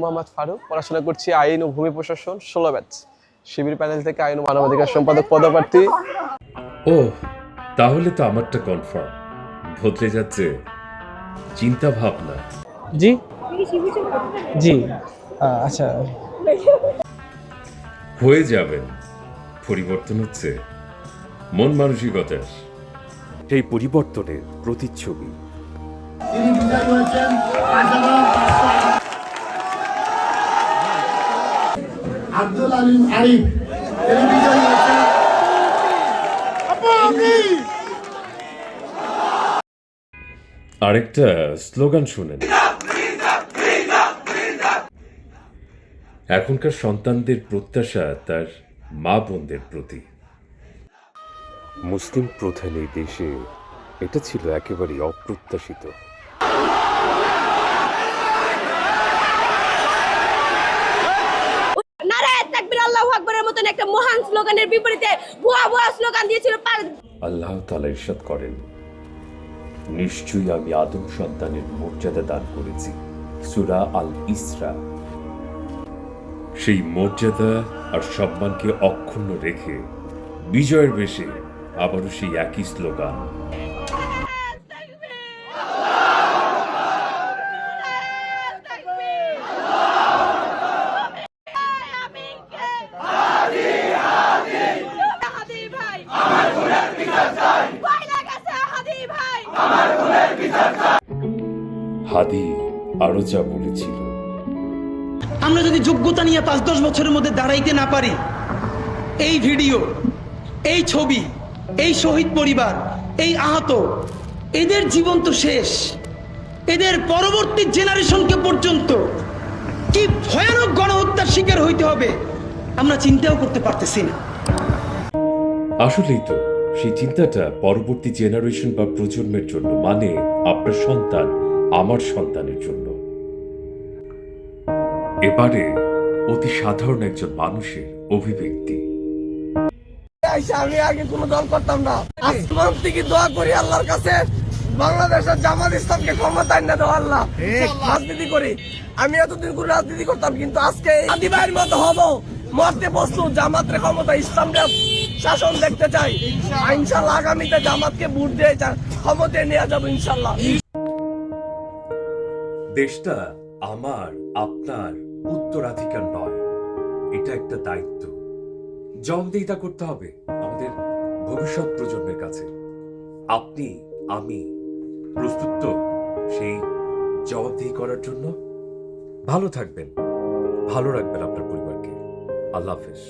মোহাম্মদ ফারুক, পড়াশোনা করছি আইন ও ভূমি প্রশাসন 16 ব্যাচ। শিবির প্যানেল থেকে আইন ও মানবাধিকার সম্পাদক পদপ্রার্থী। ও তাহলে তো আমারটা কনফার্ম। বদলে যাচ্ছে চিন্তা ভাবনা। জি জি আচ্ছা, হয়ে যাবেন। পরিবর্তন হচ্ছে মন মানসিকতার, সেই পরিবর্তনের প্রতিচ্ছবি। তিনি বিজয়ী হয়েছেন আব্দুল আলিম আরিফ। তিনি বিজয়ী হয়েছেন। আরেকটা স্লোগান শুনেন, এখনকার সন্তানদের প্রত্যাশা তার মা বোনদের প্রতি। মুসলিম প্রধান এই দেশে এটা ছিল একেবারে অপ্রত্যাশিত। নারায়ে তাকবীর আল্লাহু আকবরের মতন একটা মহান স্লোগানের বিপরীতে ভুয়া ভুয়া স্লোগান দিয়েছিল। আল্লাহ তাআলা ইরশাদ করেন, নিশ্চয়ই আমি আদম সন্তানের মর্যাদা দান করেছি। সূরা আল ইসরা। সেই মর্যাদা আর সম্মানকে অক্ষুণ্ণ রেখে বিজয়ের বেশে আবারও সেই একই স্লোগান। হাদি আরো যা বলেছিল, আমরা যদি যোগ্যতা নিয়ে 5-10 বছরের মধ্যে দাঁড়াইতে না পারি, এই ভিডিও, এই ছবি, এই শহীদ পরিবার, এই আহত, এদের জীবন তো শেষ। এদের পরবর্তী জেনারেশনকে পর্যন্ত কি ভয়ানক গণহত্যার শিকার হইতে হবে আমরা চিন্তাও করতে পারতেছি না। আসলেই তো সেই চিন্তাটা পরবর্তী জেনারেশন বা প্রজন্মের জন্য, মানে আপনার সন্তান, আমার সন্তানের জন্য। এবারে অতি সাধারণ একজন মানুষের অভিব্যক্তি। আমি আগে কোনো দল করতাম না, আসমান থেকে দোয়া করি আল্লাহর কাছে বাংলাদেশের জামাত ইসলামকে ক্ষমতা এনে দাও আল্লাহ। রাজনীতি করি, আমি এতদিন করে রাজনীতি করতাম, কিন্তু আজকে আদি ভাইয়ের মতো হব, মরতে প্রস্তুত। জামাতের ক্ষমতা, ইসলামকে শাসন দেখতে চাই। ইনশাল্লাহ আগামীতে জামাতকে ভোট দিয়ে ক্ষমতা নিয়ে যাবো ইনশাল্লাহ। দেশটা আমার, আপনার উত্তরাধিকার নয়, এটা একটা দায়িত্ব। জবাবদিহিতা করতে হবে আমাদের ভবিষ্যৎ প্রজন্মের কাছে। আপনি, আমি প্রস্তুত তো সেই জবাবদিহি করার জন্য? ভালো থাকবেন, ভালো রাখবেন আপনার পরিবারকে। আল্লাহ হাফেজ।